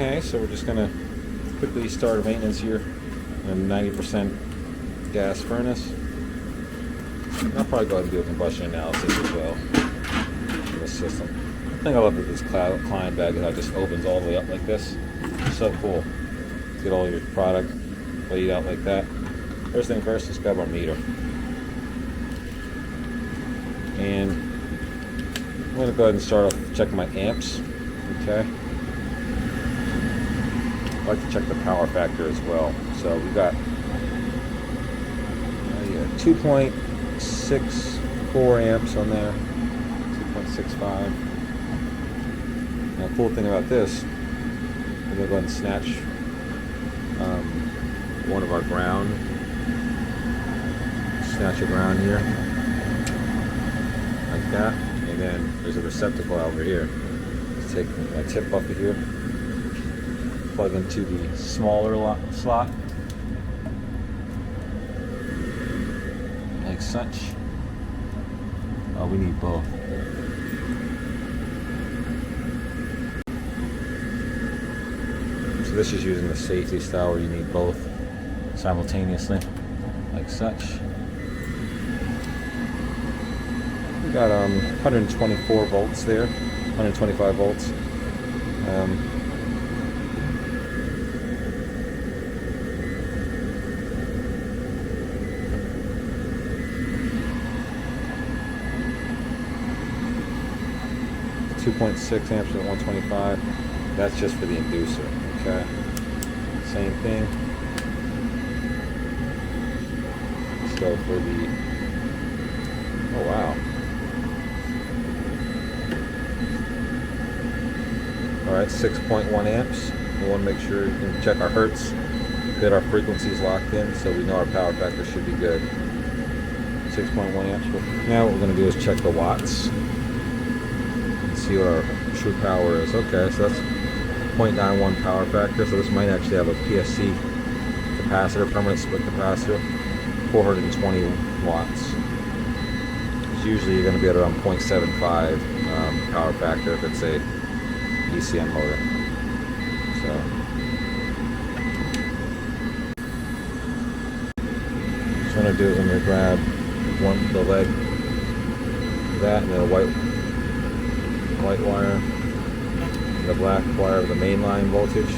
Okay, so we're just gonna quickly start maintenance here on 90% gas furnace. And I'll probably go ahead and do a combustion analysis as well for the system. The thing I love with this client bag is how it just opens all the way up like this. It's so cool. Get all your product laid out like that. First thing first, let's grab our meter. And I'm going to go ahead and start off checking my amps. Okay. I like to check the power factor as well. So we got 2.64 amps on there, 2.65. Now, the cool thing about this, we're going to go ahead and snatch one of our ground. Snatch a ground here, like that, and then there's a receptacle over here. Let's take my tip bucket here, plug into the smaller slot, like such. Oh, we need both. So this is using the safety style where you need both simultaneously, like such. We got 124 volts there, 125 volts. 2.6 amps at 125. That's just for the inducer. Okay. Same thing. Let's go for the. Oh wow. All right, 6.1 amps. We want to make sure you can check our hertz, get our frequencies locked in, so we know our power factor should be good. 6.1 amps. Now what we're going to do is check the watts. See what our true power is. Okay, so that's 0.91 power factor, so this might actually have a PSC capacitor, permanent split capacitor, 420 watts. Because usually you're going to be at around 0.75 power factor if it's a ECM motor. So what I'm going to do is I'm going to grab the leg, that, and then a white wire, and the black wire of the main line voltage.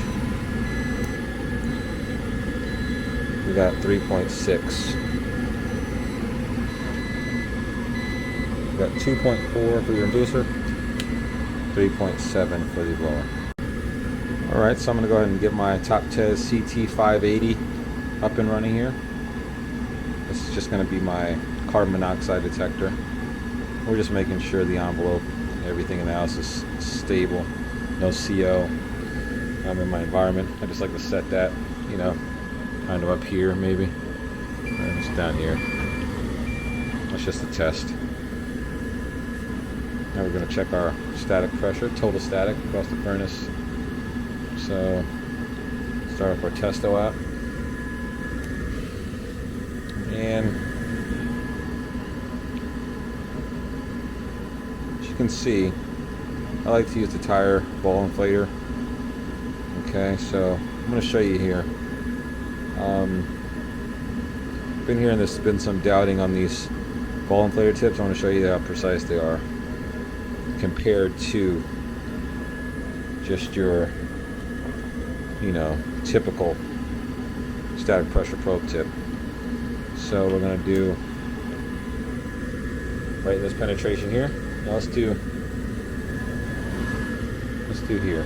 We got 3.6. We got 2.4 for your inducer, 3.7 for the blower. Alright, so I'm going to go ahead and get my Top Tez CT580 up and running here. This is just going to be my carbon monoxide detector. We're just making sure the envelope, everything in the house is stable, no CO in my environment. I just like to set that, you know, kind of up here maybe, and just down here. That's just a test. Now we're going to check our static pressure, total static across the furnace. So start up our testo app, and as you can see, I like to use the tire ball inflator. Okay, so I'm going to show you here. Been hearing there's been some doubting on these ball inflator tips. I want to show you how precise they are compared to just your, you know, typical static pressure probe tip. So we're going to do right in this penetration here. Now let's do here.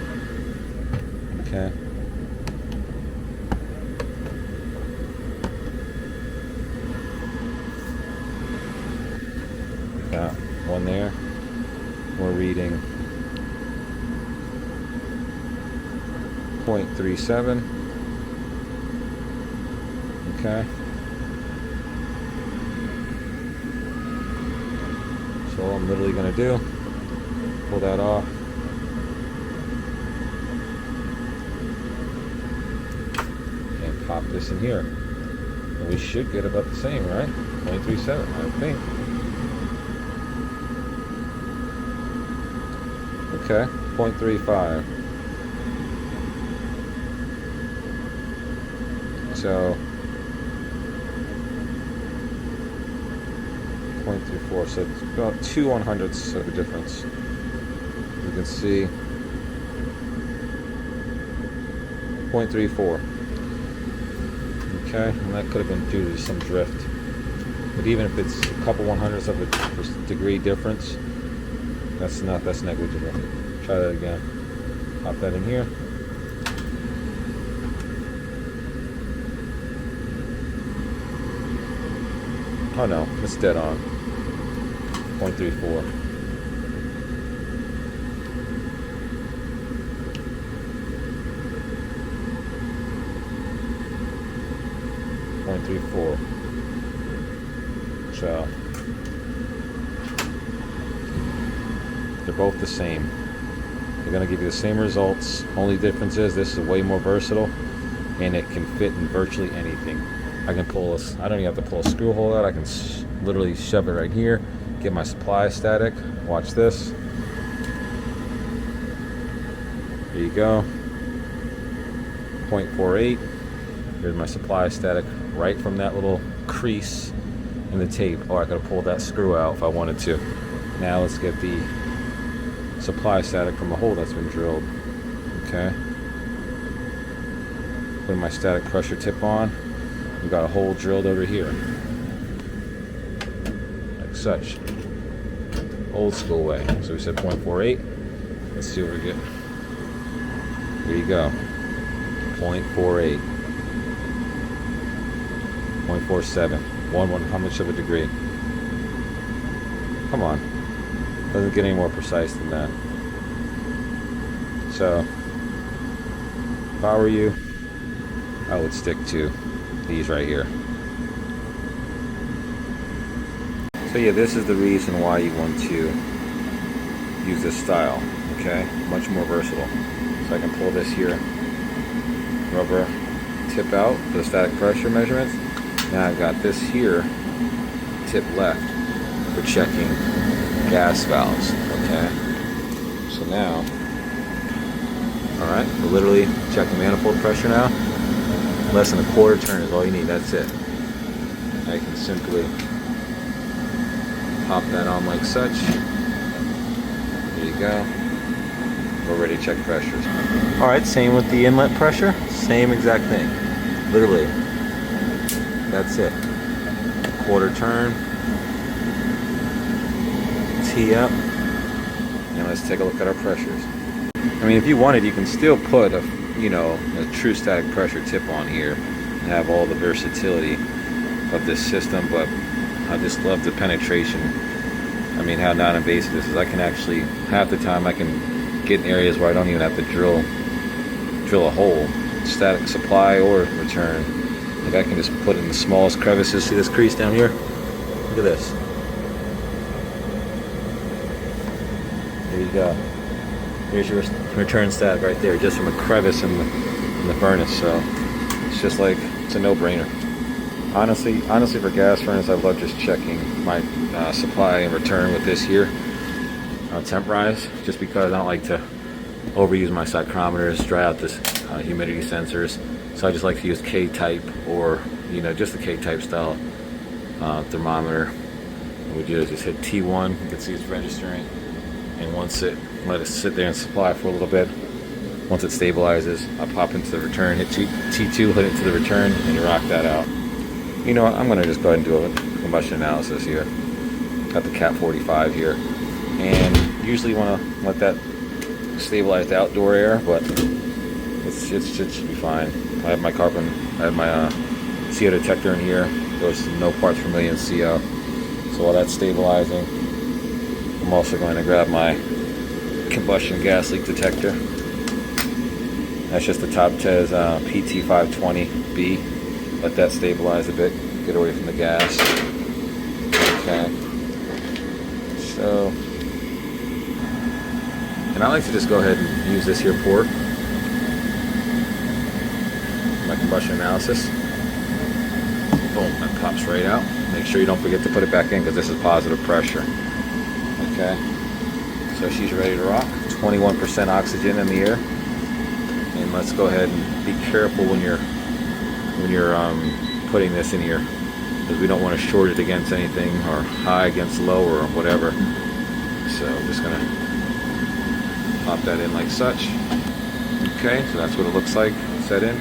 Okay. Got one there. We're reading 0.37. Okay. So all I'm literally going to do, pull that off. And pop this in here. And we should get about the same, right? 0.37, I think. Okay, 0.35. So 0.34, so it's about 2/100ths of a difference. You can see 0.34. Okay, and that could have been due to some drift. But even if it's a couple 100ths of a degree difference, that's negligible. Try that again. Pop that in here. Oh no, it's dead on. 0.34. So they're both the same. They're going to give you the same results. Only difference is this is way more versatile, and it can fit in virtually anything. I can pull this. I don't even have to pull a screw hole out. I can literally shove it right here. Get my supply static. Watch this. There you go. 0.48. Here's my supply static right from that little crease in the tape. Or I could have pulled that screw out if I wanted to. Now let's get the supply static from a hole that's been drilled. Okay. Putting my static pressure tip on. We've got a hole drilled over here. Like such. Old school way. So we said 0.48. Let's see what we get. There you go. 0.48. 0.47. One, how much of a degree? Come on. Doesn't get any more precise than that. So, if I were you, I would stick to these right here. So yeah, this is the reason why you want to use this style. Okay, much more versatile. So I can pull this here rubber tip out for the static pressure measurements. Now I've got this here tip left for checking gas valves. Okay, so now, all right, we're literally checking manifold pressure now. Less than a quarter turn is all you need. That's it. I can simply pop that on like such. There you go. We're ready to check pressures. All right, same with the inlet pressure. Same exact thing. Literally. That's it. Quarter turn. Tee up. And let's take a look at our pressures. I mean, if you wanted, you can still put a true static pressure tip on here and have all the versatility of this system, but I just love the penetration. I mean, how non-invasive this is. I can actually, half the time I can get in areas where I don't even have to drill a hole, static supply or return. Like I can just put it in the smallest crevices. See this crease down here? Look at this. There you go. Here's your return static right there, just from a crevice in the furnace. So it's just like, it's a no-brainer. Honestly, for gas furnace, I love just checking my supply and return with this here temp rise, just because I don't like to overuse my cycrometers, dry out this humidity sensors. So I just like to use K-type or just the K-type style thermometer. What we do is just hit T1. You can see it's registering, and let it sit there and supply for a little bit. Once it stabilizes, I pop into the return, hit T2, hit it to the return, and you rock that out. You know what, I'm going to just go ahead and do a combustion analysis here. Got the Cat 45 here. And usually you want to let that stabilize the outdoor air, but it should be fine. I have my CO detector in here. Goes to no parts per million CO. So while that's stabilizing, I'm also going to grab my combustion gas leak detector. That's just the Top Tez PT520B. Let that stabilize a bit, get away from the gas. Okay. So, and I like to just go ahead and use this here port. My combustion analysis. Boom, that pops right out. Make sure you don't forget to put it back in because this is positive pressure. Okay. So she's ready to rock. 21% oxygen in the air. And let's go ahead and be careful when you're when you're putting this in here, because we don't want to short it against anything or high against low or whatever. So I'm just gonna pop that in like such. Okay, so that's what it looks like set in.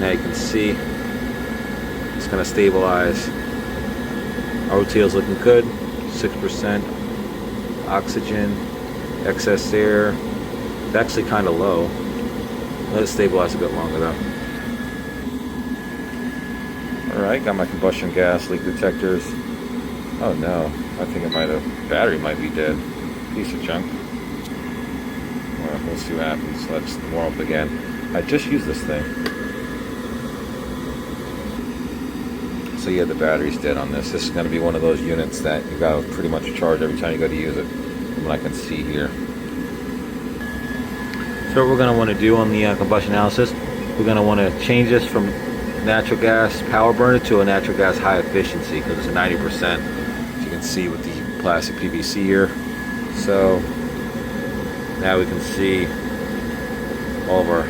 Now you can see it's gonna stabilize. OT is looking good, 6% oxygen, excess air. It's actually kind of low. Let it stabilize a bit longer though. Alright, got my combustion gas leak detectors. Oh no, I think battery might be dead. Piece of junk. Well, we'll see what happens. Let's warm up again. I just used this thing. So yeah, the battery's dead on this. This is going to be one of those units that you got to pretty much charge every time you go to use it, from what I can see here. So what we're going to want to do on the combustion analysis, we're going to want to change this from natural gas power burner to a natural gas high efficiency, because it's a 90%, as you can see with the plastic PVC here. So now we can see all of our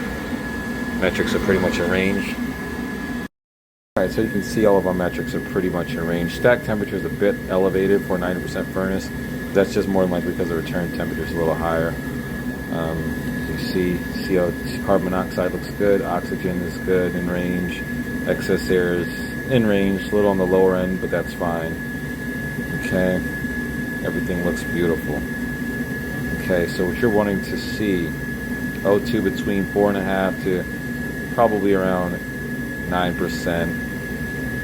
metrics are pretty much in range. Alright, so you can see all of our metrics are pretty much in range. Stack temperature is a bit elevated for a 90% furnace. That's just more than likely because the return temperature is a little higher. As you see, CO2, carbon monoxide looks good. Oxygen is good, in range. Excess air is in range, a little on the lower end, but that's fine. Okay, everything looks beautiful. Okay, so what you're wanting to see, O2 between 4.5 to probably around 9%.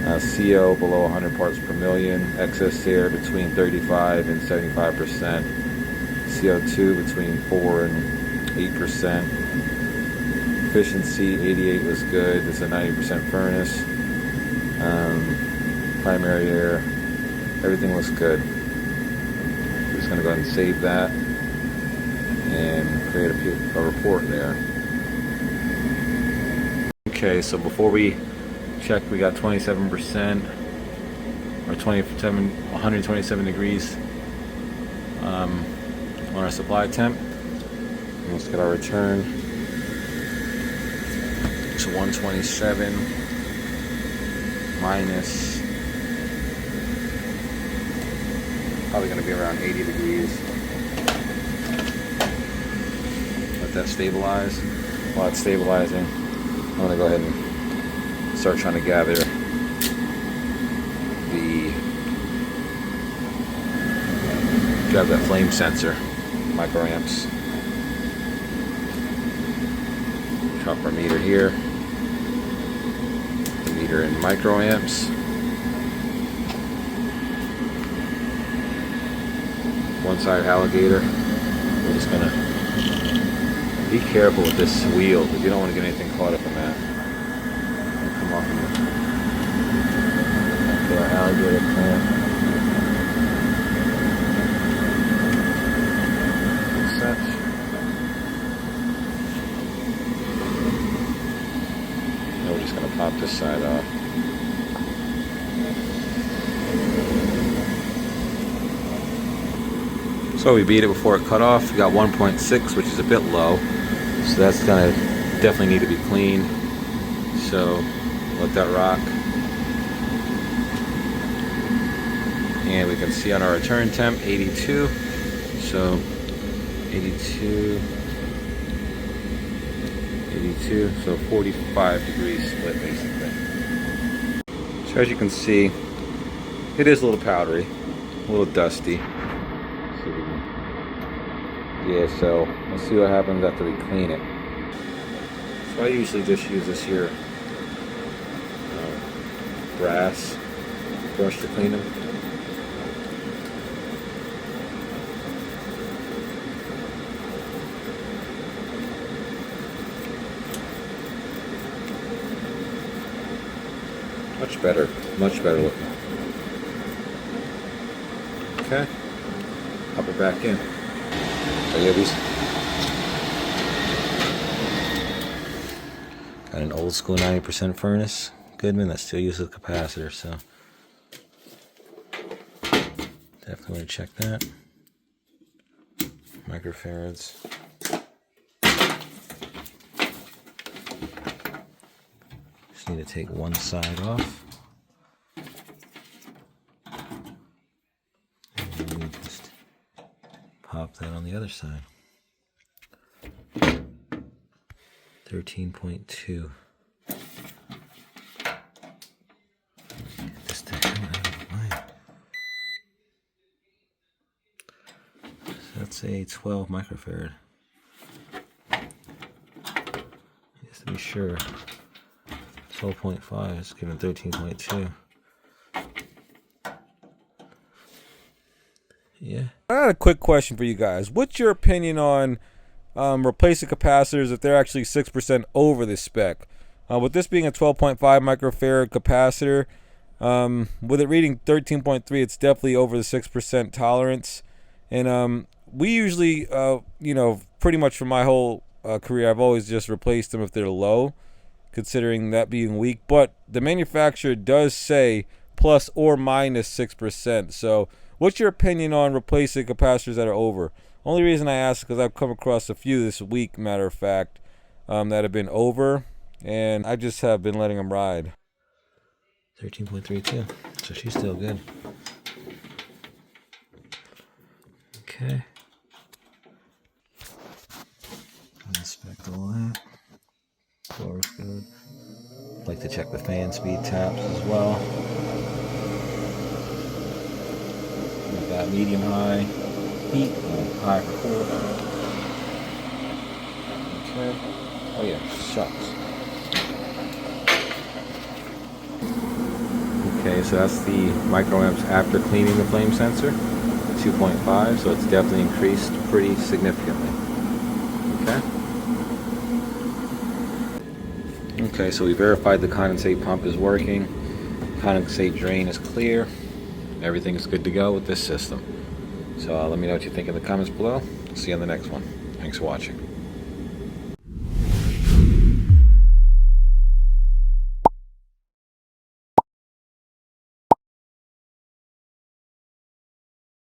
CO below 100 parts per million. Excess air between 35 and 75%. CO2 between 4 and 8%. Efficiency 88 was good. It's a 90% furnace. Primary air, everything looks good. I'm just going to go ahead and save that and create a report there. Okay, so before we check, we got 27% or 127 degrees on our supply temp. Let's get our return. It's 127 minus, probably going to be around 80 degrees. Let that stabilize. While it's stabilizing, I'm going to go ahead and start trying to gather that flame sensor, microamps. Drop our meter here. The meter in microamps. One side alligator. We're just gonna be careful with this wheel because you don't want to get anything caught up in that. Come off of it. Our alligator clamp. Now we're just going to pop this side off. So we beat it before it cut off. We got 1.6, which is a bit low. So that's going to definitely need to be cleaned. So let that rock. And we can see on our return temp 82. So 82, so 45 degrees split basically. So as you can see, it is a little powdery, a little dusty. So let's see what happens after we clean it. So I usually just use this here brass brush to clean them. Much better looking. Okay, pop it back in. So yeah, these got an old school 90% furnace, Goodman, that still uses a capacitor, so definitely want to check that. Microfarads. need to take one side off. And then we just pop that on the other side. 13.2. Get this the hell out of the way. So that's a 12 microfarad. Just to be sure. 12.5 is given 13.2. Yeah. I had a quick question for you guys. What's your opinion on replacing capacitors if they're actually 6% over the spec? With this being a 12.5 microfarad capacitor, with it reading 13.3, it's definitely over the 6% tolerance. And we usually, pretty much for my whole career, I've always just replaced them if they're low, considering that being weak. But the manufacturer does say plus or minus 6%. So what's your opinion on replacing capacitors that are over? Only reason I ask is because I've come across a few this week, matter of fact, that have been over, and I just have been letting them ride. 13.32, so she's still good. Okay. Inspect all that. Floor's good. Like to check the fan speed taps as well. We've got medium high heat, high for cool. Okay. Oh yeah, shucks. Okay, so that's the microamps after cleaning the flame sensor. 2.5, so it's definitely increased pretty significantly. Okay. Okay, so we verified the condensate pump is working. Condensate drain is clear. Everything is good to go with this system. So let me know what you think in the comments below. See you on the next one. Thanks for watching.